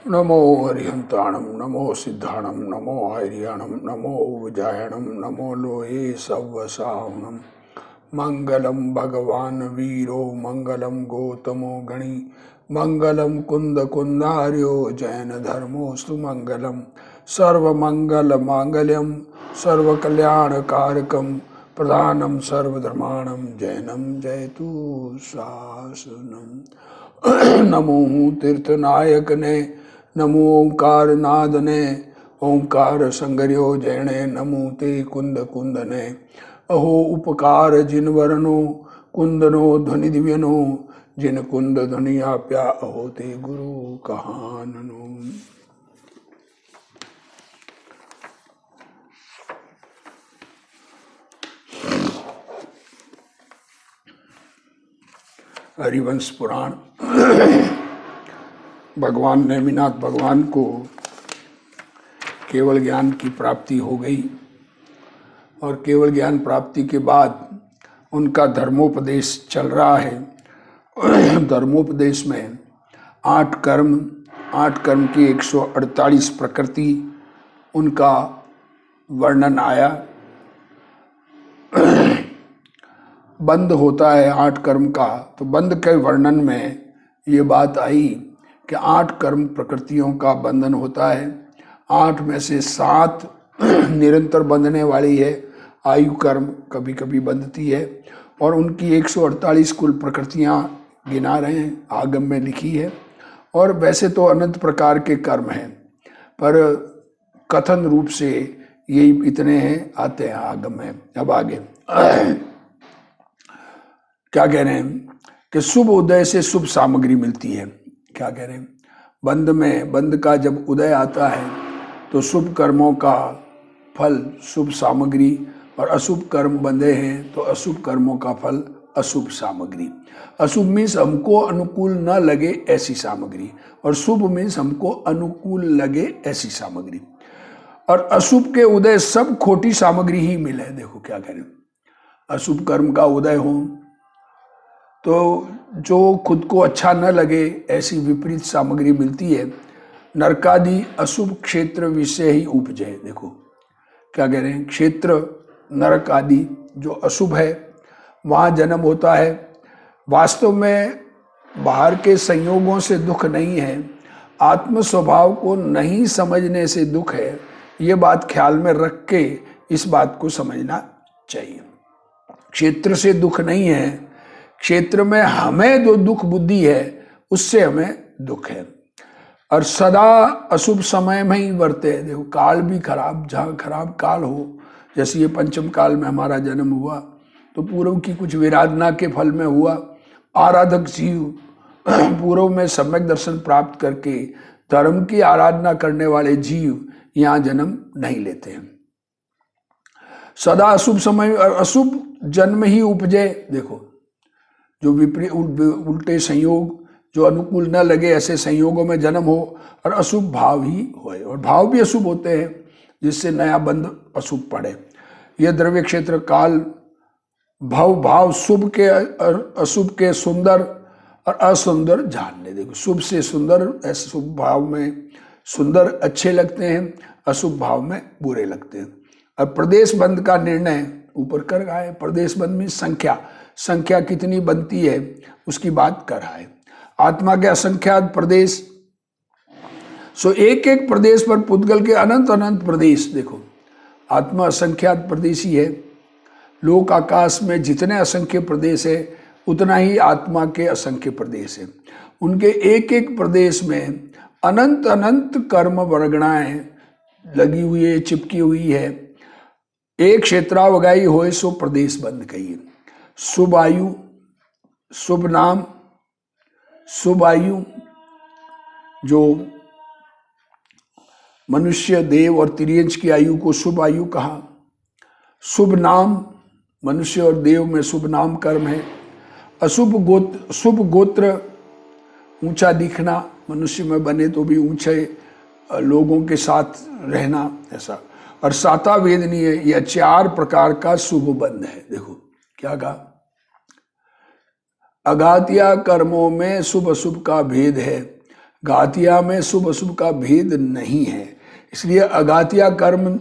नमो हरिहंताणम नमो सिद्धाणम नमो आर्याणम नमो उजायणम नमो लोहे सव्वसाहणम मंगलम भगवान वीरो मंगलम गौतमो गणी मंगलम कुंद कुंदार्यो जैन धर्मोस्तु मंगलम सर्वमंगल मांगल्यम सर्वकल्याणकारकम प्रधानम सर्वधर्माणम जैनम जयतु शासनम। नमो तीर्थनायक ने नमो ओंकार नाद ने ओंकार संगर्यो जैणे नमो ते कुंद कुंदने अहो उपकार जिन वरनो कुंदनो ध्वनि दिव्यनो जिन कुंद ध्वनि आप्या अहो ते गुरु कहाननो। हरिवंश पुराण। भगवान नेमिनाथ भगवान को केवल ज्ञान की प्राप्ति हो गई और केवल ज्ञान प्राप्ति के बाद उनका धर्मोपदेश चल रहा है। धर्मोपदेश में 8 कर्म की 148 प्रकृति उनका वर्णन आया। बंध होता है 8 कर्म का, तो बंध के वर्णन में ये बात आई कि 8 कर्म प्रकृतियों का बंधन होता है। 8 में से 7 निरंतर बंधने वाली है, आयु कर्म कभी कभी बंधती है, और उनकी 148 कुल प्रकृतियां गिना रहे हैं, आगम में लिखी है। और वैसे तो अनंत प्रकार के कर्म हैं, पर कथन रूप से यही इतने हैं, आते हैं आगम में। अब आगे क्या कह रहे हैं कि शुभ उदय से शुभ सामग्री मिलती है। क्या कह रहे हैं, बंध का जब उदय आता है तो शुभ कर्मों का फल शुभ सामग्री, और अशुभ कर्म बंधे हैं तो अशुभ कर्मों का फल अशुभ सामग्री। अशुभ मीन्स हमको अनुकूल न लगे ऐसी सामग्री, और शुभ मीन्स हमको अनुकूल लगे ऐसी सामग्री। और अशुभ के उदय सब खोटी सामग्री ही मिले। देखो क्या कह रहे हैं, अशुभ कर्म का उदय हो तो जो खुद को अच्छा न लगे ऐसी विपरीत सामग्री मिलती है। नरकादि अशुभ क्षेत्र विषय ही उपजे। देखो क्या कह रहे हैं, क्षेत्र नरक आदि जो अशुभ है वहाँ जन्म होता है। वास्तव में बाहर के संयोगों से दुख नहीं है, आत्म स्वभाव को नहीं समझने से दुख है। ये बात ख्याल में रख के इस बात को समझना चाहिए। क्षेत्र से दुख नहीं है, क्षेत्र में हमें जो दुख बुद्धि है उससे हमें दुख है। और सदा अशुभ समय में ही वर्ते। देखो काल भी खराब, जहाँ खराब काल हो, जैसे ये पंचम काल में हमारा जन्म हुआ तो पूर्व की कुछ विराधना के फल में हुआ। आराधक जीव पूर्व में सम्यक दर्शन प्राप्त करके धर्म की आराधना करने वाले जीव यहाँ जन्म नहीं लेते हैं। सदा अशुभ समय और अशुभ जन्म ही उपजे। देखो जो विपरीत उल्टे संयोग, जो अनुकूल न लगे ऐसे संयोगों में जन्म हो, और अशुभ भाव ही होए, और भाव भी अशुभ होते हैं जिससे नया बंध अशुभ पड़े। यह द्रव्य क्षेत्र काल भाव शुभ के और अशुभ के सुंदर और असुंदर जानने। देखो शुभ से सुंदर, ऐसे शुभ भाव में सुंदर अच्छे लगते हैं, अशुभ भाव में बुरे लगते हैं। और प्रदेश बंध का निर्णय ऊपर कर रहा है। प्रदेश बंध में संख्या कितनी बनती है उसकी बात कर रहा है। आत्मा के असंख्यात प्रदेश, सो एक एक प्रदेश पर पुद्गल के अनंत अनंत प्रदेश। देखो आत्मा असंख्यात प्रदेशी है। लोक आकाश में जितने असंख्य प्रदेश है उतना ही आत्मा के असंख्य प्रदेश है। उनके एक एक प्रदेश में अनंत अनंत कर्म वर्गणाएं लगी हुई है, चिपकी हुई है। एक क्षेत्रावगाई होए सो प्रदेश बंद कहिए। शुभ आयु, शुभ नाम, शुभ आयु जो मनुष्य, देव और तिर्यंच की आयु को शुभ आयु कहा। शुभ नाम, मनुष्य और देव में शुभ नाम कर्म है। अशुभ गोत्र, शुभ गोत्र ऊंचा दिखना, मनुष्य में बने तो भी ऊंचे लोगों के साथ रहना ऐसा। और साता वेदनीय, यह 4 प्रकार का शुभ बंध है। देखो क्या कहा, अघातिया कर्मों में शुभ अशुभ का भेद है। घातिया में शुभ अशुभ का भेद नहीं है, इसलिए अघातिया कर्म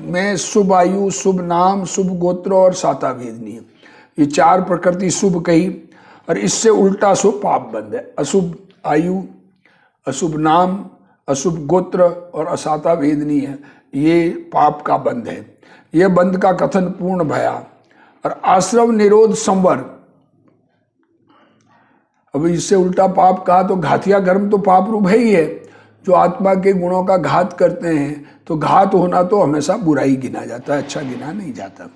में शुभ आयु, शुभ नाम, शुभ गोत्र और साता भेद नहीं है। ये चार प्रकृति शुभ कही और इससे उल्टा शुभ पाप बंध है। अशुभ आयु, अशुभ नाम, अशुभ गोत्र और असाता भेद नहीं है, ये पाप का बंध है। यह बंध का कथन पूर्ण भया। और आश्रव निरोध संवर, अब इससे उल्टा पाप कहा तो घातिया कर्म तो पाप रूप है ही है, जो आत्मा के गुणों का घात करते हैं। तो घात होना तो हमेशा बुराई गिना जाता है, अच्छा गिना नहीं जाता।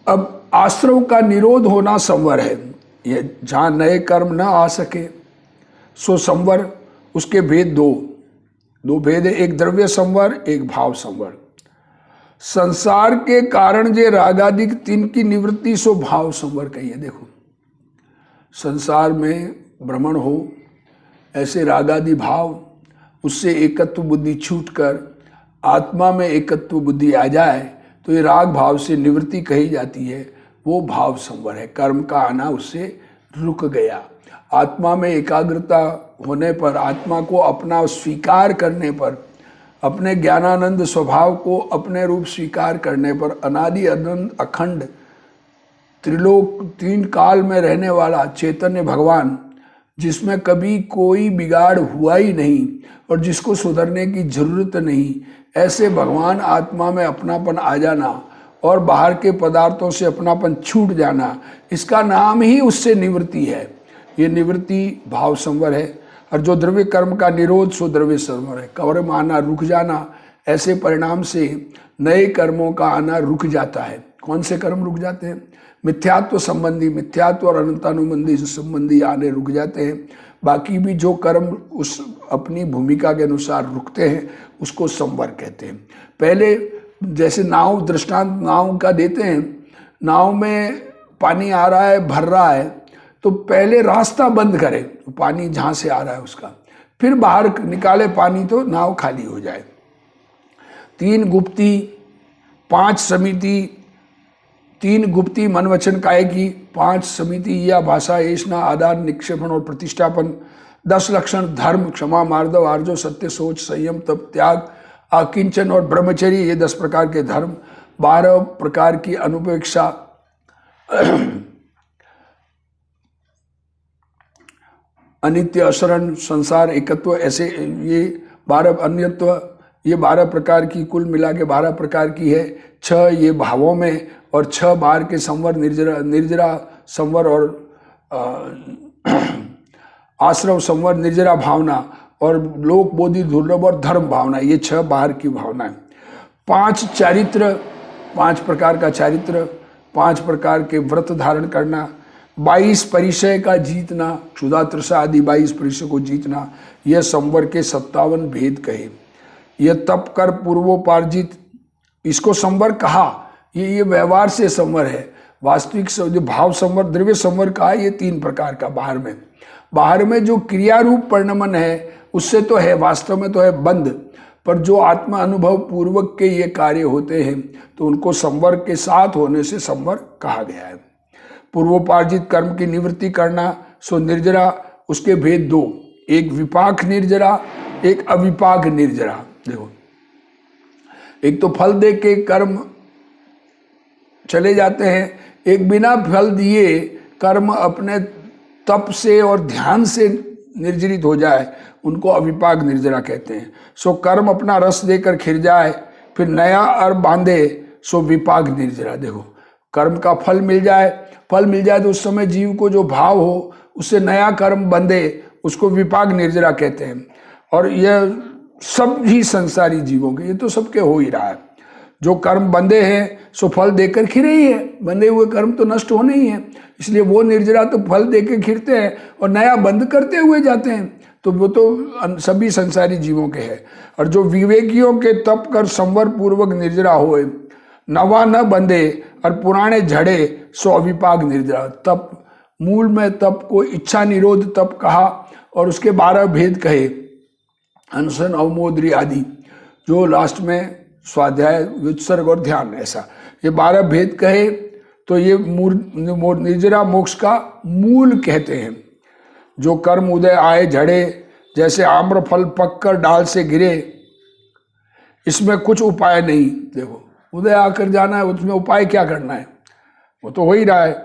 अब आश्रव का निरोध होना संवर है, ये जहाँ नए कर्म न आ सके सो संवर। उसके भेद दो भेद है, एक द्रव्य संवर, एक भाव संवर। संसार के कारण जे रागादिक तीन की निवृत्ति सो भाव संवर कही है। देखो, संसार में भ्रमण हो, ऐसे रागादि भाव, उससे एकत्व बुद्धि छूटकर आत्मा में एकत्व बुद्धि आ जाए तो ये राग भाव से निवृत्ति कही जाती है, वो भाव संवर है। कर्म का आना उससे रुक गया। आत्मा में एकाग्रता होने पर, आत्मा को अपना स्वीकार करने पर, अपने ज्ञानानंद स्वभाव को अपने रूप स्वीकार करने पर, अनादि अनंत अखंड त्रिलोक तीन काल में रहने वाला चैतन्य भगवान, जिसमें कभी कोई बिगाड़ हुआ ही नहीं और जिसको सुधरने की जरूरत नहीं, ऐसे भगवान आत्मा में अपनापन आ जाना और बाहर के पदार्थों से अपनापन छूट जाना, इसका नाम ही उससे निवृत्ति है। ये निवृत्ति भाव संवर है। और जो द्रव्य कर्म का निरोध सो द्रव्य संवर है। कर्म आना रुक जाना, ऐसे परिणाम से नए कर्मों का आना रुक जाता है। कौन से कर्म रुक जाते हैं? मिथ्यात्व संबंधी, मिथ्यात्व और अनंतानुबंधी संबंधी आने रुक जाते हैं। बाकी भी जो कर्म उस अपनी भूमिका के अनुसार रुकते हैं उसको संवर कहते हैं। पहले जैसे नाव, दृष्टांत नाव का देते हैं, नाव में पानी आ रहा है, भर रहा है, तो पहले रास्ता बंद करे, तो पानी जहाँ से आ रहा है उसका, फिर बाहर निकाले पानी तो नाव खाली हो जाए। 3 गुप्ती 5 समिति, 3 गुप्ती मन वचन काय की, 5 समिति या भाषा, ऐषणा, आदान, निक्षेपण और प्रतिष्ठापन, 10 लक्षण धर्म, क्षमा, मार्दव, आर्जव, सत्य, सोच, संयम, तप, त्याग, अकिंचन और ब्रह्मचर्य, ये 10 प्रकार के धर्म, 12 प्रकार की अनुपेक्षा, अनित्य, अशरण, संसार, एकत्व, ऐसे ये 12 अन्यत्व, ये 12 प्रकार की, कुल मिला के 12 प्रकार की है। 6 ये भावों में और 6 बार के संवर, निर्जरा संवर और आश्रव संवर, निर्जरा भावना और लोक बोधि दुर्लभ और धर्म भावना, ये 6 बाहर की भावना है। 5 चारित्र, 5 प्रकार का चारित्र, 5 प्रकार के व्रत धारण करना, 22 परिचय का जीतना, क्षुधा तृषा आदि 22 परिचय को जीतना, यह संवर के 57 भेद कहे। यह तप कर पूर्वोपार्जित, इसको संवर कहा, ये व्यवहार से संवर है। वास्तविक जो भाव संवर, द्रव्य संवर कहा, ये 3 प्रकार का बाहर में जो क्रिया रूप परिणमन है उससे तो है, वास्तव में तो है बंद, पर जो आत्मा अनुभव पूर्वक के ये कार्य होते हैं तो उनको संवर के साथ होने से संवर कहा गया है। पूर्वोपार्जित कर्म की निवृत्ति करना सो निर्जरा, उसके भेद 2, एक विपाक निर्जरा, एक अविपाक निर्जरा। देखो, एक तो फल दे के कर्म चले जाते हैं, एक बिना फल दिए कर्म अपने तप से और ध्यान से निर्जरित हो जाए, उनको अविपाक निर्जरा कहते हैं। सो कर्म अपना रस देकर खिर जाए, फिर नया और बांधे, सो विपाक निर्जरा। देखो, कर्म का फल मिल जाए तो उस समय जीव को जो भाव हो उससे नया कर्म बंधे, उसको विपाक निर्जरा कहते हैं। और यह सब ही संसारी जीवों के, ये तो सबके हो ही रहा है। जो कर्म बंधे हैं सो फल देकर खिरे ही है, बंधे हुए कर्म तो नष्ट होने ही है, इसलिए वो निर्जरा तो फल देकर खिरते हैं और नया बंद करते हुए जाते हैं, तो वो तो सभी संसारी जीवों के हैं। और जो विवेकियों के तप कर संवर पूर्वक निर्जरा होए, नवा न बंधे और पुराने झड़े, सो अविपाक निर्जरा। तप, मूल में तप को इच्छा निरोध तप कहा और उसके 12 भेद कहे, अनशन, अवमोद्री आदि, जो लास्ट में स्वाध्याय, वित्सर्ग और ध्यान, ऐसा ये 12 भेद कहे। तो ये निर्जरा मोक्ष का मूल कहते हैं। जो कर्म उदय आए झड़े, जैसे आम्र फल पककर डाल से गिरे, इसमें कुछ उपाय नहीं। देखो उदय आकर जाना है, उसमें उपाय क्या करना है, वो तो हो ही रहा है।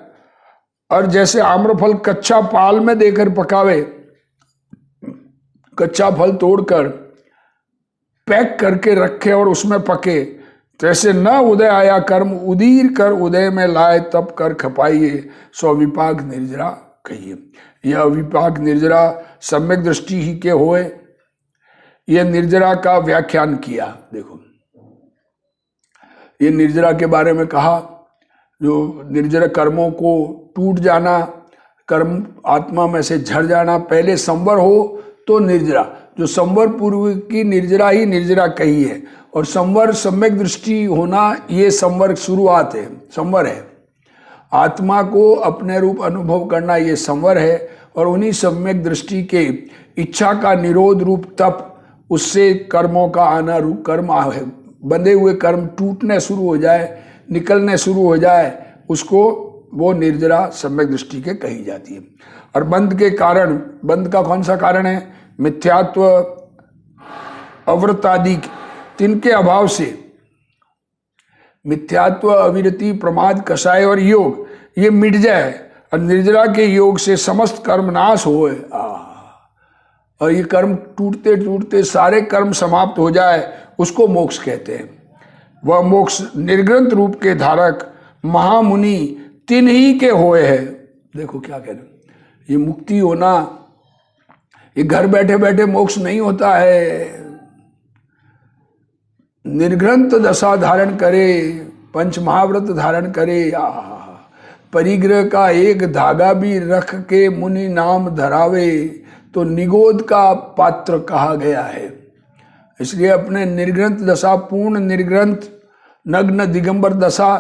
और जैसे आम्र फल कच्चा पाल में देकर पकावे, कच्चा फल तोड़कर पैक करके रखे और उसमें पके, तैसे न उदय आया कर्म उदीर कर उदय में लाए, तब कर खपाइए सो विपाक निर्जरा कहिए। यह विपाक निर्जरा सम्यक दृष्टि ही के होए, यह निर्जरा का व्याख्यान किया। देखो ये निर्जरा के बारे में कहा, जो निर्जरा कर्मों को टूट जाना, कर्म आत्मा में से झड़ जाना, पहले संवर हो तो निर्जरा, जो संवर पूर्व की निर्जरा ही निर्जरा कही है। और संवर सम्यक दृष्टि होना, ये संवर शुरुआत है, संवर है। आत्मा को अपने रूप अनुभव करना, ये संवर है। और उन्हीं सम्यक दृष्टि के इच्छा का निरोध रूप तप, उससे कर्मों का आना रूप कर्म है, बंधे हुए कर्म टूटने शुरू हो जाए, निकलने शुरू हो जाए, उसको वो निर्जरा सम्यक दृष्टि के कही जाती है। और बंध के कारण, बंध का कौन सा कारण है? मिथ्यात्व, अवृतादि, तिनके अभाव से मिथ्यात्व, अविरति, प्रमाद, कषाय और योग ये मिट जाए, और निर्जरा के योग से समस्त कर्म नाश होए। और ये कर्म टूटते टूटते सारे कर्म समाप्त हो जाए, उसको मोक्ष कहते हैं। वह मोक्ष निर्ग्रंथ रूप के धारक महामुनि तिन ही के होए है। देखो क्या कह रहे, ये मुक्ति होना, ये घर बैठे बैठे मोक्ष नहीं होता है। निर्ग्रंथ दशा धारण करे, पंच महाव्रत धारण करे, परिग्रह का एक धागा भी रख के मुनि नाम धरावे, तो निगोद का पात्र कहा गया है। इसलिए अपने निर्ग्रंथ दशा, पूर्ण निर्ग्रंथ नग्न दिगंबर दशा,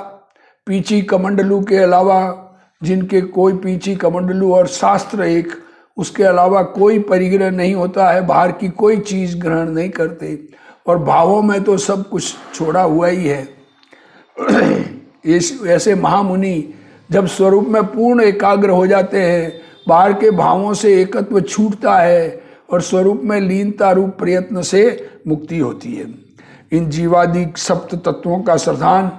पीछी कमंडलू के अलावा, जिनके कोई पीछी कमंडलू और शास्त्र एक, उसके अलावा कोई परिग्रह नहीं होता है, बाहर की कोई चीज ग्रहण नहीं करते, और भावों में तो सब कुछ छोड़ा हुआ ही है। ऐसे महामुनि जब स्वरूप में पूर्ण एकाग्र हो जाते हैं, बाहर के भावों से एकत्व छूटता है, और स्वरूप में लीनता रूप प्रयत्न से मुक्ति होती है। इन जीवादि सप्त तत्वों का श्रद्धान,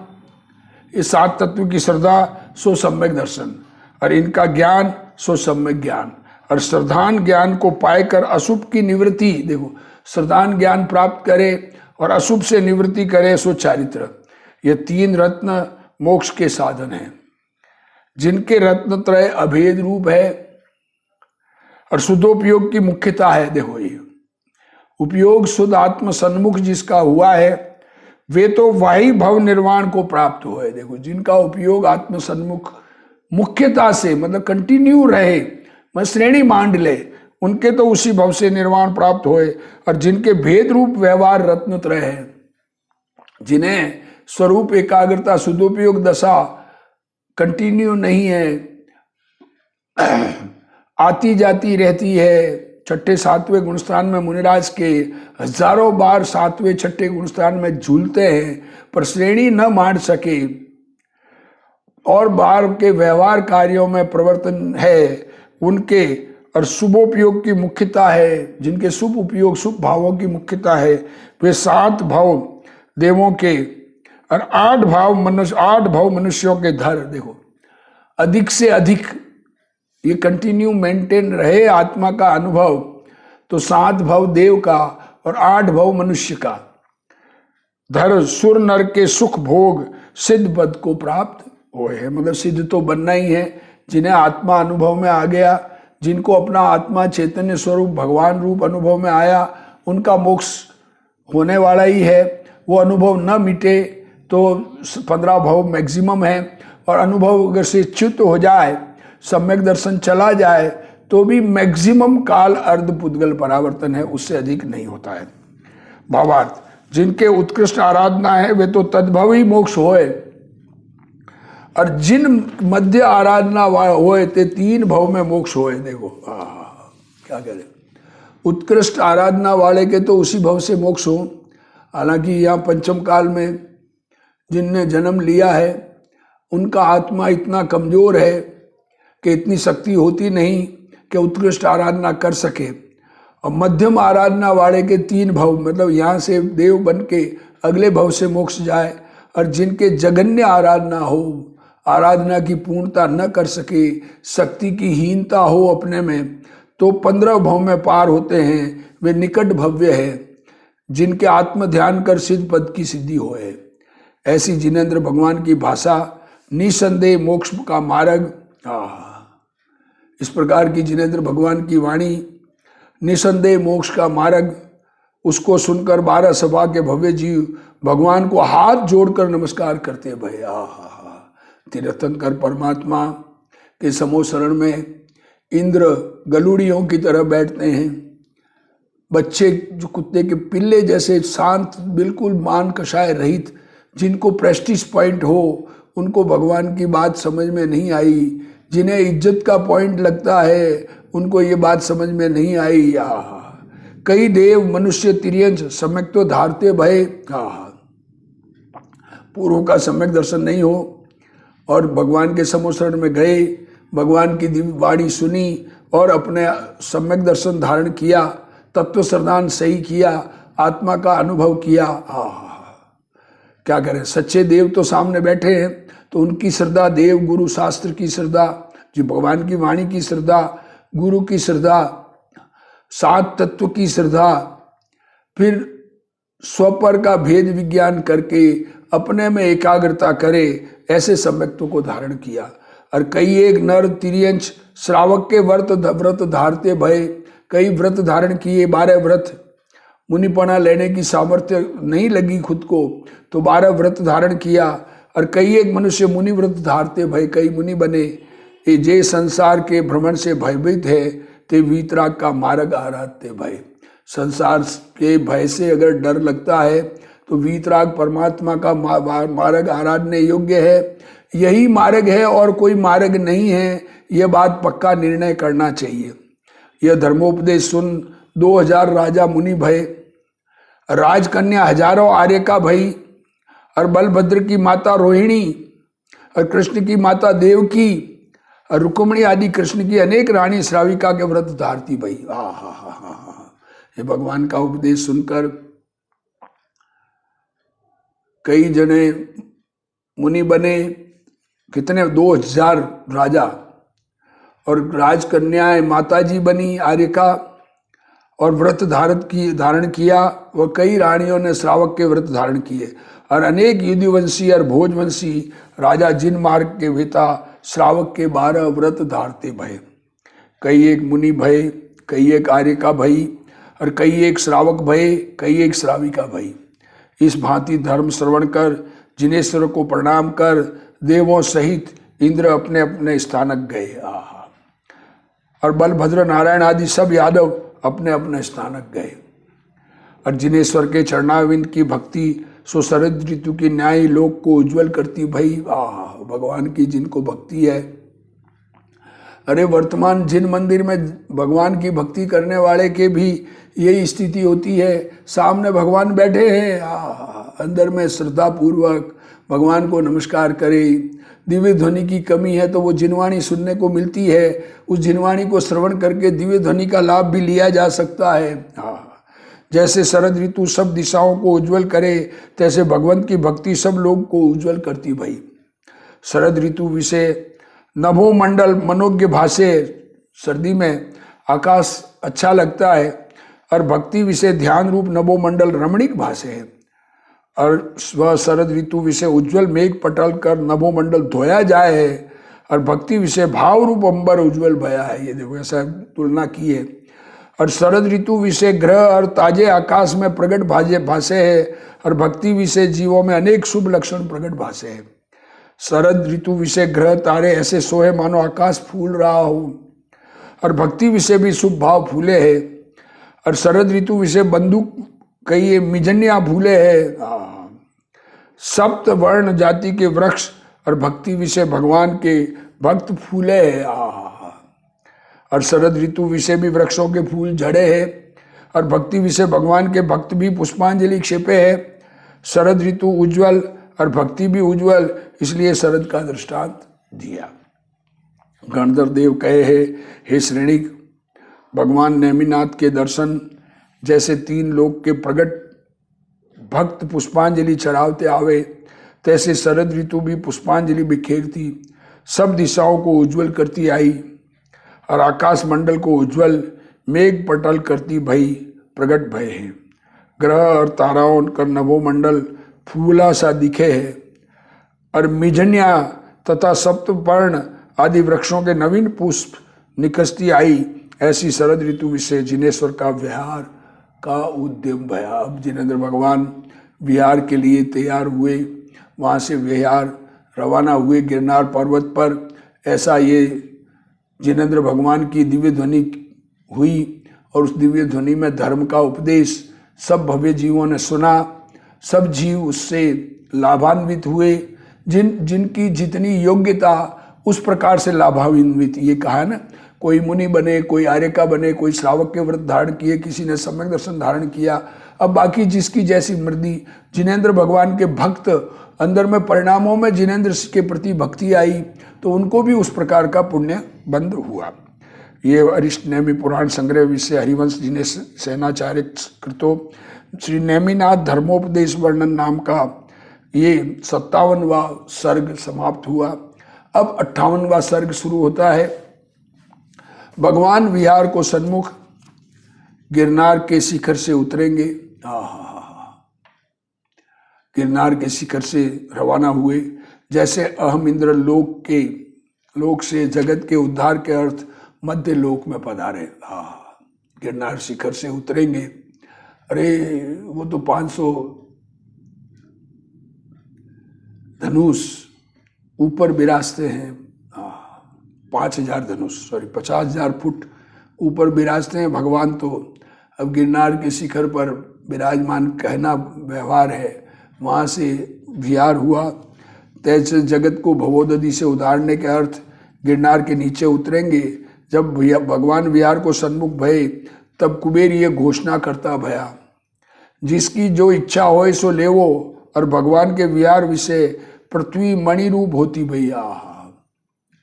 इस 7 तत्व की श्रद्धा सो सम्यक दर्शन, और इनका ज्ञान सो सम्यक ज्ञान। और श्रद्धान ज्ञान को पाकर अशुभ की निवृत्ति, देखो श्रद्धान ज्ञान प्राप्त करे और अशुभ से निवृत्ति करे सो चारित्र। ये 3 रत्न मोक्ष के साधन हैं, जिनके रत्नत्रय अभेद रूप है और शुद्धोपयोग की मुख्यता है। देखो ये उपयोग शुद्ध आत्म सन्मुख जिसका हुआ है, वे तो वाही भव निर्वाण को प्राप्त हुए। देखो जिनका उपयोग आत्म सन्मुख मुख्यता से, मतलब कंटिन्यू रहे, मैं श्रेणी मांड ले, उनके तो उसी भव से निर्वाण प्राप्त होए। और जिनके भेद रूप व्यवहार रत्नत्रय है, जिन्हें स्वरूप एकाग्रता शुद्धोपयोग दशा कंटिन्यू नहीं है, आती जाती रहती है। 6ठे 7वें गुणस्थान में मुनिराज के हजारों बार 7वें 6ठे गुणस्थान में झूलते हैं, पर श्रेणी न मांड सके, और बार के व्यवहार कार्यों में प्रवर्तन है उनके, और शुभोपयोग की मुख्यता है, जिनके शुभ उपयोग शुभ भावों की मुख्यता है, वे 7 भाव देवों के और 8 भाव मनुष्यों के धर। देखो अधिक से अधिक ये कंटिन्यू मेंटेन रहे आत्मा का अनुभव, तो 7 भाव देव का और 8 भाव मनुष्य का धर सुर नर के सुख भोग सिद्ध पद को प्राप्त हुए हैं। मतलब सिद्ध तो बनना ही है, जिन्हें आत्मा अनुभव में आ गया, जिनको अपना आत्मा चैतन्य स्वरूप भगवान रूप अनुभव में आया, उनका मोक्ष होने वाला ही है। वो अनुभव न मिटे तो 15 भाव मैक्सिमम है, और अनुभव अगर से च्युत हो जाए, सम्यक दर्शन चला जाए, तो भी मैक्सिमम काल अर्ध पुद्गल परावर्तन है, उससे अधिक नहीं होता है। भावार्थ, जिनके उत्कृष्ट आराधना है वे तो तद्भव ही मोक्ष होए, और जिन मध्य आराधना होए ते 3 भाव में मोक्ष होए। देखो क्या कह रहे, उत्कृष्ट आराधना वाले के तो उसी भाव से मोक्ष हो। हालांकि यहाँ पंचम काल में जिनने जन्म लिया है, उनका आत्मा इतना कमजोर है कि इतनी शक्ति होती नहीं कि उत्कृष्ट आराधना कर सके, और मध्यम आराधना वाले के 3 भव, मतलब यहाँ से देव बन के अगले भव से मोक्ष जाए, और जिनके जघन्य आराधना हो, आराधना की पूर्णता न कर सके, शक्ति की हीनता हो अपने में, तो 15 भव में पार होते हैं, वे निकट भव्य है, जिनके आत्म ध्यान कर सिद्ध पद की सिद्धि होए। ऐसी जिनेंद्र भगवान की भाषा निसंदेह मोक्ष का मार्ग। इस प्रकार की जिनेंद्र भगवान की वाणी निसंदेह मोक्ष का मार्ग, उसको सुनकर 12 सभा के भव्य जीव भगवान को हाथ जोड़कर नमस्कार करते भय। तीर्थंकर परमात्मा के समो शरण में इंद्र गलुड़ियों की तरह बैठते हैं। बच्चे जो कुत्ते के पिल्ले जैसे शांत, बिल्कुल मान कषाय रहित, जिनको प्रेस्टीज पॉइंट हो, उनको भगवान की बात समझ में नहीं आई। जिन्हें इज्जत का पॉइंट लगता है, उनको ये बात समझ में नहीं आई। कई देव मनुष्य तिर्यंश सम्यक तो धारते भय। पूर्व का सम्यक दर्शन नहीं हो और भगवान के समोशरण में गए, भगवान की दिव्य वाणी सुनी और अपने सम्यक दर्शन धारण किया, तत्व श्रद्धान सही किया, आत्मा का अनुभव किया। क्या करें, सच्चे देव तो सामने बैठे हैं, तो उनकी श्रद्धा, देव गुरु शास्त्र की श्रद्धा, जो भगवान की वाणी की श्रद्धा, गुरु की श्रद्धा, 7 तत्व की श्रद्धा, फिर स्वपर का भेद विज्ञान करके अपने में एकाग्रता करे, ऐसे सम्यक्तों को धारण किया। और कई एक नर तिर्यंश श्रावक के व्रत धारते भय, कई व्रत धारण किए, 12 व्रत। मुनिपना लेने की सामर्थ्य नहीं लगी खुद को, तो 12 व्रत धारण किया। और कई एक मनुष्य मुनि व्रत धारते भय, कई मुनि बने। ये जे संसार के भ्रमण से भयभीत है, ते वीतराग का मार्ग आराधते भय। संसार के भय से अगर डर लगता है, तो वीतराग परमात्मा का मार्ग आराधने योग्य है। यही मार्ग है और कोई मार्ग नहीं है, यह बात पक्का निर्णय करना चाहिए। यह धर्मोपदेश सुन 2000 राजा मुनि भय, राजकन्या हजारों आर्य का भई, और बलभद्र की माता रोहिणी, और कृष्ण की माता देवकी, और रुक्मिणी आदि कृष्ण की अनेक रानी श्राविका के व्रत धारती भई। ये भगवान का उपदेश सुनकर कई जने मुनि बने, कितने 2000 राजा, और राजकन्याएं माताजी बनी आर्यका, और व्रत धारण किया। वह कई रानियों ने श्रावक के व्रत धारण किए, और अनेक युधिवंशी और भोजवंशी राजा जिन मार्ग के पिता श्रावक के 12 व्रत धारते भय। कई एक मुनि भय, कई एक आर्यका भई, और कई एक श्रावक भय, कई एक श्राविका भई। इस भांति धर्म श्रवण कर जिनेश्वर को प्रणाम कर देवों सहित इंद्र अपने अपने स्थानक गए। और बलभद्र नारायण आदि सब यादव अपने अपने स्थानक गए। और जिनेश्वर के चरणाविंद की भक्ति सो शरद ऋतु की न्याय लोक को उज्जवल करती भई। भगवान की जिनको भक्ति है, अरे वर्तमान जिन मंदिर में भगवान की भक्ति करने वाले के भी यही स्थिति होती है। सामने भगवान बैठे हैं, अंदर में श्रद्धा पूर्वक भगवान को नमस्कार करे। दिव्य ध्वनि की कमी है तो वो जिनवाणी सुनने को मिलती है, उस जिनवाणी को श्रवण करके दिव्य ध्वनि का लाभ भी लिया जा सकता है। जैसे शरद ऋतु सब दिशाओं को उज्जवल करे, तैसे भगवंत की भक्ति सब लोग को उज्जवल करती भई। शरद ऋतु विषय नभो मंडल मनोज्ञ भाषे, सर्दी में आकाश अच्छा लगता है, और भक्ति विषय ध्यान रूप नभो मंडल रमणीक भाषे है। और स्व शरद ऋतु विषय उज्जवल मेघ पटल कर नभो मंडल धोया जाए है, और भक्ति विषय भाव रूप अंबर उज्जवल भया है। ये देखो ऐसा तुलना की है। और शरद ऋतु विषय ग्रह और ताजे आकाश में प्रकट भाषे है, और भक्ति विषय जीवों में अनेक शुभ लक्षण प्रकट भाषे है। शरद ऋतु विषय ग्रह तारे ऐसे सोहे मानो आकाश फूल रहा हो, और भक्ति विषय भी शुभ भाव फूले है। और शरद ऋतु विषय बंदूक कई मिजन्या फूले है। सप्त वर्ण जाति के वृक्ष, और भक्ति विषय भगवान के भक्त फूले है। और शरद ऋतु विषय भी वृक्षों के फूल झड़े हैं, और भक्ति विषय भगवान के भक्त भी पुष्पांजलि क्षेपे है। शरद ऋतु उज्जवल और भक्ति भी उज्जवल, इसलिए शरद का दृष्टांत दिया। गणधर देव कहे है, हे श्रेणिक, भगवान नेमिनाथ के दर्शन जैसे तीन लोक के प्रगट भक्त पुष्पांजलि चढ़ावते आवे, तैसे शरद ऋतु भी पुष्पांजलि बिखेरती सब दिशाओं को उज्जवल करती आई और आकाश मंडल को उज्जवल मेघ पटल करती भई प्रगट भय है। ग्रह और ताराओं का नभोमंडल फूला सा दिखे है और मिझनिया तथा सप्तपर्ण आदि वृक्षों के नवीन पुष्प निकसती आई। ऐसी शरद ऋतु विषय जिनेश्वर का विहार का उद्यम भया। अब जिनेंद्र भगवान विहार के लिए तैयार हुए, वहाँ से विहार रवाना हुए गिरनार पर्वत पर। ऐसा ये जिनेंद्र भगवान की दिव्य ध्वनि हुई और उस दिव्य ध्वनि में धर्म का उपदेश सब भव्य जीवों ने सुना। सब जीव उससे लाभान्वित हुए, जिनकी जितनी योग्यता उस प्रकार से लाभान्वित। ये कहा है ना, कोई मुनि बने, कोई आर्यका बने, कोई श्रावक के व्रत धारण किए, किसी ने सम्यक दर्शन धारण किया। अब बाकी जिसकी जैसी मर्जी। जिनेंद्र भगवान के भक्त अंदर में परिणामों में जिनेंद्र के प्रति भक्ति आई तो उनको भी उस प्रकार का पुण्य बंद हुआ। ये अरिष्ट नेमि पुराण संग्रह विषय हरिवंश जिने सेनाचार्य कृतो श्री नेमिनाथ धर्मोपदेश वर्णन नाम का ये 57वां सर्ग समाप्त हुआ। अब 58वां सर्ग शुरू होता है। भगवान विहार को सन्मुख गिरनार के शिखर से उतरेंगे। गिरनार के शिखर से रवाना हुए। जैसे अहम इंद्र लोक से जगत के उद्धार के अर्थ मध्य लोक में पधारे। गिरनार शिखर से उतरेंगे। अरे वो तो 500 धनुष ऊपर विराजते हैं। 50,000 फुट ऊपर विराजते हैं भगवान। तो अब गिरनार के शिखर पर विराजमान कहना व्यवहार है। वहाँ से विहार हुआ। तैसे जगत को भवोदधि से उतारने के अर्थ गिरनार के नीचे उतरेंगे। जब भगवान विहार को सन्मुख भये तब कुबेर ये घोषणा करता भया, जिसकी जो इच्छा होए सो लेवो। और भगवान के विहार विषय पृथ्वी मणि रूप होती भैया।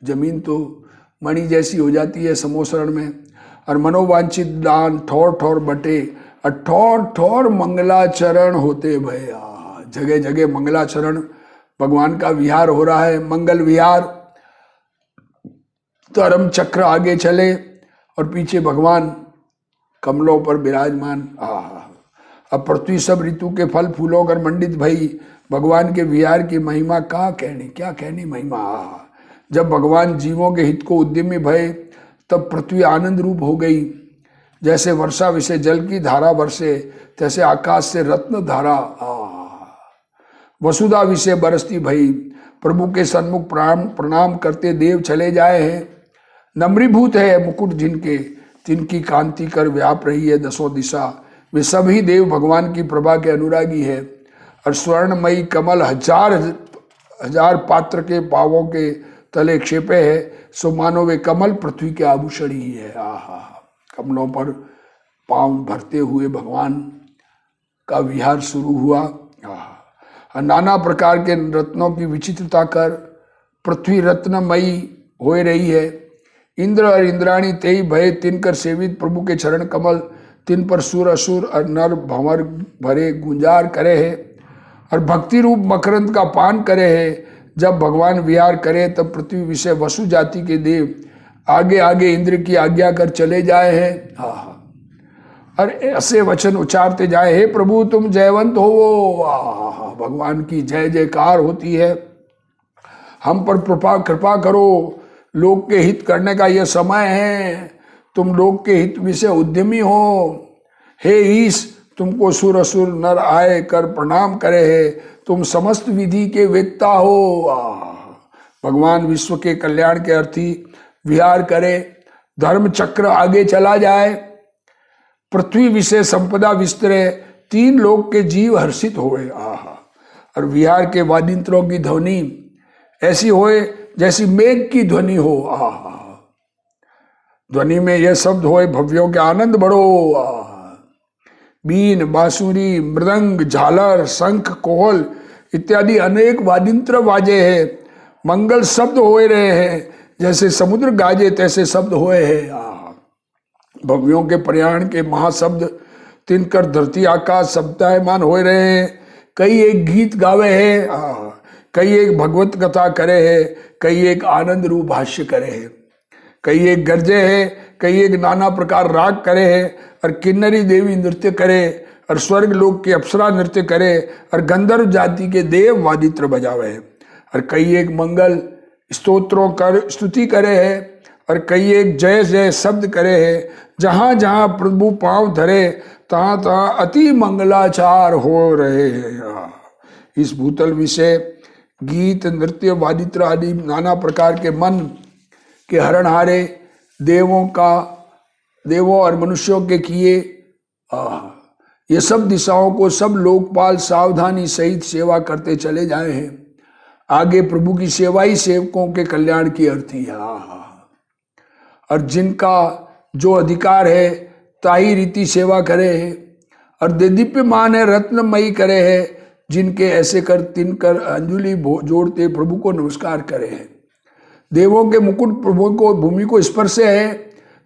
जमीन तो मणि जैसी हो जाती है समोसरण में। और मनोवांछित दान ठौर ठौर बटे और ठौर ठौर मंगलाचरण होते भैया। जगह जगह मंगलाचरण भगवान का विहार हो रहा है। मंगल विहार। धर्म चक्र आगे चले और पीछे भगवान कमलों पर विराजमान। अब पृथ्वी सब ऋतु के फल फूलों कर मंडित भई। भगवान के विहार की महिमा क्या कहनी महिमा। जब भगवान जीवों के हित को उद्यमी भये तब पृथ्वी आनंद रूप हो गई। जैसे वर्षा विषय जल की धारा बरसे, तैसे आकाश से रत्न धारा वसुधा विषय बरसती भई। प्रभु के सन्मुख प्रणाम करते देव चले जाए हैं। नम्रीभूत है मुकुट जिनके, तिनकी कांति कर व्याप रही है दसों दिशा। वे सभी देव भगवान की प्रभा के अनुरागी है। और स्वर्णमयी कमल हजार पात्र के पावों के तले क्षेपे है। सो मानो वे कमल पृथ्वी के आभूषण ही है। कमलों पर पांव भरते हुए भगवान का विहार शुरू हुआ। नाना प्रकार के रत्नों की विचित्रता कर पृथ्वी रत्नमयी हो रही है। इंद्र और इंद्राणी तेई भय तिनकर सेवित प्रभु के चरण कमल। तिन पर सुर असुर और नर भंवर भरे गुंजार करे है। और भक्ति रूप मकरंद का पान करे है। जब भगवान विहार करे तब पृथ्वी विषय वसु जाति के देव आगे आगे इंद्र की आज्ञा कर चले जाए हैं। और ऐसे वचन उच्चारते जाए, हे प्रभु तुम जयवंत हो। भगवान की जय जयकार होती है। हम पर कृपा करो। लोक के हित करने का यह समय है। तुम लोक के हित विषय उद्यमी हो। हे ईश तुमको सुर असुर नर आए कर प्रणाम करे है। तुम समस्त विधि के वेत्ता हो। भगवान विश्व के कल्याण के अर्थी विहार करे। धर्म चक्र आगे चला जाए। पृथ्वी विषय संपदा विस्तरे। तीन लोक के जीव हर्षित होए। और विहार के वादिंत्रों की ध्वनि ऐसी होए जैसी मेघ की ध्वनि हो। ध्वनि में यह शब्द होए, भव्यों के आनंद बढ़ो। बीन बांसुरी मृदंग झालर शंख कोहल इत्यादि अनेक वादिंत्र बाजे हैं। मंगल शब्द होए रहे हैं। जैसे समुद्र गाजे तैसे शब्द होए हैं। भव्यों के प्रयाण के महाशब्द तिनकर धरती आकाश शब्दायमान हो रहे हैं। कई एक गीत गावे है, कई एक भगवत कथा करे है, कई एक आनंद रूप भाष्य करे है, कई एक गरजे है, कई एक नाना प्रकार राग करे है, और किन्नरी देवी नृत्य करे, और स्वर्ग लोक के अप्सरा नृत्य करे, और गंधर्व जाति के देव वादित्र बजावे है, और कई एक मंगल स्तोत्रों कर स्तुति करे है, और कई एक जय जय शब्द करे है। जहाँ जहाँ प्रभु पांव धरे तहाँ तहाँ अति मंगलाचार हो रहे हैं। इस भूतल विषय गीत नृत्य वादित्र आदि नाना प्रकार के मन के हरणहारे देवों और मनुष्यों के किए ये सब दिशाओं को सब लोकपाल सावधानी सहित सेवा करते चले जाए हैं। आगे प्रभु की सेवा ही सेवकों के कल्याण की अर्थी है। और जिनका जो अधिकार है ताही रीति सेवा करे है, और दिव्यमान है रत्नमयी करे है, जिनके ऐसे कर तिनकर अंजलि जोड़ते प्रभु को नमस्कार करे है। देवों के मुकुट प्रभु को भूमि को स्पर्श है,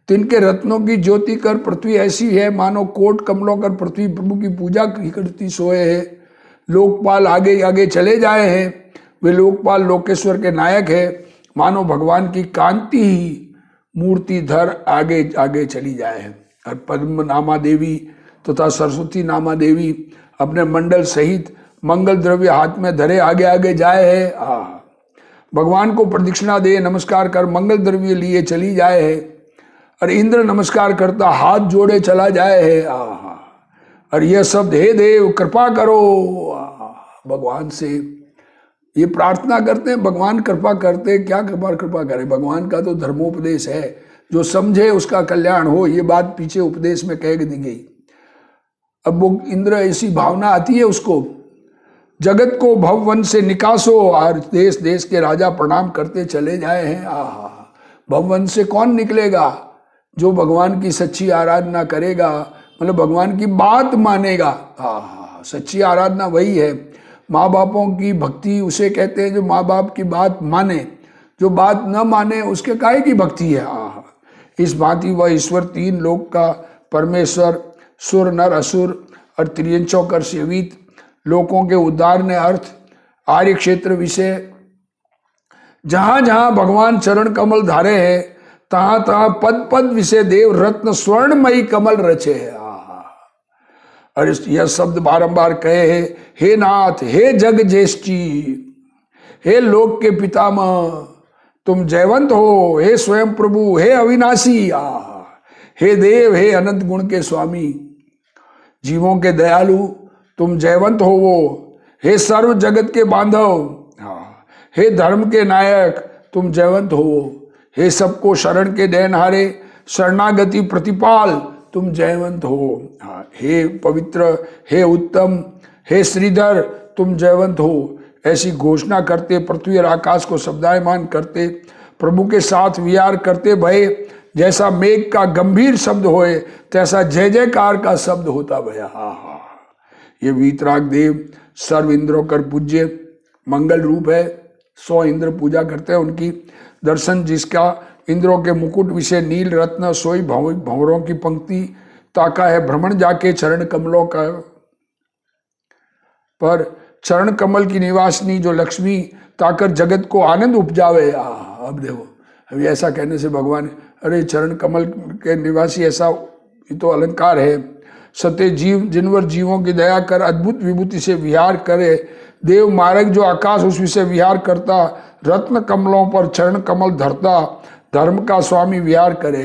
तिनके रत्नों की ज्योति कर पृथ्वी ऐसी है मानो कोट कमलों कर पृथ्वी प्रभु की पूजा करती सोए है। लोकपाल आगे आगे चले जाए हैं, वे लोकपाल लोकेश्वर के नायक है, मानो भगवान की कांति ही मूर्ति धर आगे आगे चली जाए है। और पद्म नामा देवी तथा सरस्वती नामा देवी अपने मंडल सहित मंगल द्रव्य हाथ में धरे आगे आगे जाए है। भगवान को प्रदक्षिणा दे नमस्कार कर मंगल द्रव्य लिए चली जाए है, और इंद्र नमस्कार करता हाथ जोड़े चला जाए है। और यह शब्द हे देव कृपा करो, भगवान से ये प्रार्थना करते हैं, भगवान कृपा करते हैं। क्या कृपा करे, भगवान का तो धर्मोपदेश है, जो समझे उसका कल्याण हो, ये बात पीछे उपदेश में कह दी गई। अब वो इंद्र ऐसी भावना आती है उसको, जगत को भववन से निकासो, और देश देश के राजा प्रणाम करते चले जाए हैं। भववन से कौन निकलेगा? जो भगवान की सच्ची आराधना करेगा, मतलब भगवान की बात मानेगा। सच्ची आराधना वही है। माँ बापों की भक्ति उसे कहते हैं जो माँ बाप की बात माने, जो बात न माने उसके काहे की भक्ति है। इस भांति वह ईश्वर तीन लोक का परमेश्वर, सुर नर असुर और त्रियंचों कर सेवित लोकों के उद्धार ने अर्थ आर्य क्षेत्र विषय। जहां जहां भगवान चरण कमल धारे हैं, तहां तहां पद पद विषय देव रत्न स्वर्णमयी कमल रचे है। और यह शब्द बारंबार कहे है, हे नाथ, हे जग ज्येष्ठी, हे लोक के पितामह, तुम जयवंत हो, हे स्वयं प्रभु, हे अविनाशी, हे देव, हे अनंत गुण के स्वामी, जीवों के दयालु, तुम जयवंत हो वो, हे सर्व जगत के बांधव, हे धर्म के नायक, तुम जयवंत हो, हे सबको शरण के देनहारे, शरणागति प्रतिपाल, तुम जयवंत हो, हे पवित्र, हे उत्तम, हे श्रीधर, तुम जयवंत हो। ऐसी घोषणा करते पृथ्वी और आकाश को शब्दायमान करते प्रभु के साथ विहार करते भय। जैसा मेघ का गंभीर शब्द होए, तैसा जय जयकार का शब्द होता भया। ये वीतराग देव सर्व इंद्रों कर पूज्य मंगल रूप है। 100 इंद्र पूजा करते हैं उनकी। दर्शन जिसका इंद्रों के मुकुट विषय नील रत्न सोई भंवरों की पंक्ति ताका है। भ्रमण जाके चरण कमलों का पर चरण कमल की निवासनी जो लक्ष्मी ताकर जगत को आनंद उपजावे। अब देखो, अभी ऐसा कहने से भगवान, अरे चरण कमल के निवासी, ऐसा ये तो अलंकार है। सत्य जीव जिनवर जीवों की दया कर अद्भुत विभूति से विहार करे। देव मार्ग जो आकाश उस विषय विहार करता, रत्न कमलों पर चरण कमल धरता, धर्म का स्वामी विहार करे।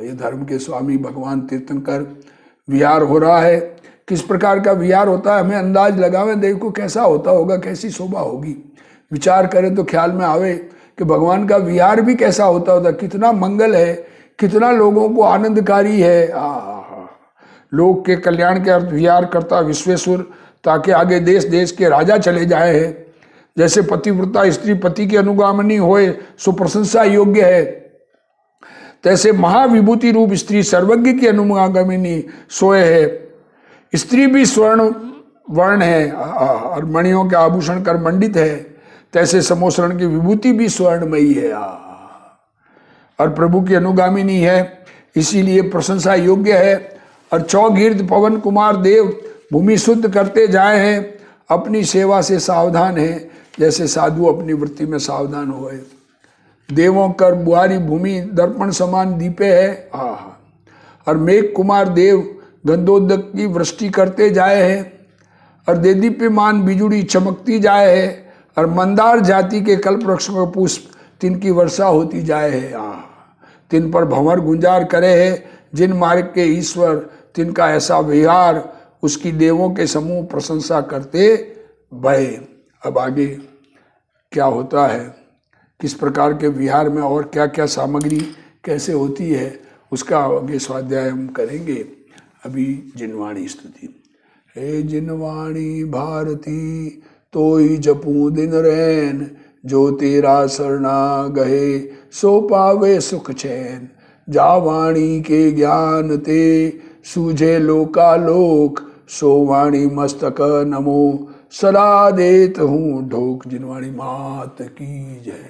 ये धर्म के स्वामी भगवान तीर्थंकर विहार हो रहा है। किस प्रकार का विहार होता है, हमें अंदाज लगावे, देखो कैसा होता होगा, कैसी शोभा होगी। विचार करें तो ख्याल में आवे कि भगवान का विहार भी कैसा होता होता, कितना मंगल है, कितना लोगों को आनंदकारी है। लोक के कल्याण के अर्थ विहार करता विश्वेश्वर, ताकि आगे देश देश के राजा चले जाए हैं। जैसे पतिव्रता स्त्री पति की अनुगामिनी होए सो प्रशंसा योग्य है, तैसे महाविभूति रूप स्त्री सर्वज्ञ की अनुगामिनी सोए है। स्त्री भी स्वर्ण वर्ण है और मणियों के आभूषण कर मंडित है, तैसे समोसरण की विभूति भी स्वर्णमयी है और प्रभु की अनुगामिनी है। इसीलिए प्रशंसा योग्य है। और चौगिर्द पवन कुमार देव भूमि शुद्ध करते जाए हैं, अपनी सेवा से सावधान हैं, जैसे साधु अपनी वृत्ति में सावधान हुए। देवों कर बुआरी भूमि दर्पण समान दीपे है। और मेघ कुमार देव गंधोदक की वृष्टि करते जाए हैं, और देदीप्यमान बिजुड़ी चमकती जाए है। और मंदार जाति के कल्प वृक्ष में पुष्प तिनकी वर्षा होती जाए है। तिन पर भंवर गुंजार करे है, जिन मार्ग के ईश्वर तिनका ऐसा विहार, उसकी देवों के समूह प्रशंसा करते भय। अब आगे क्या होता है, किस प्रकार के विहार में और क्या क्या सामग्री कैसे होती है, उसका आगे स्वाध्याय हम करेंगे। अभी जिनवाणी स्तुति। हे जिनवाणी भारती तोई जपू दिन रैन, जो तेरा शरणा गहे सो पावे सुख चैन। जा वाणी के ज्ञान ते सूझे लोकालोक, सो वाणी मस्तक नमो सदा देत हूँ ढोक। जिनवाणी मात की जय।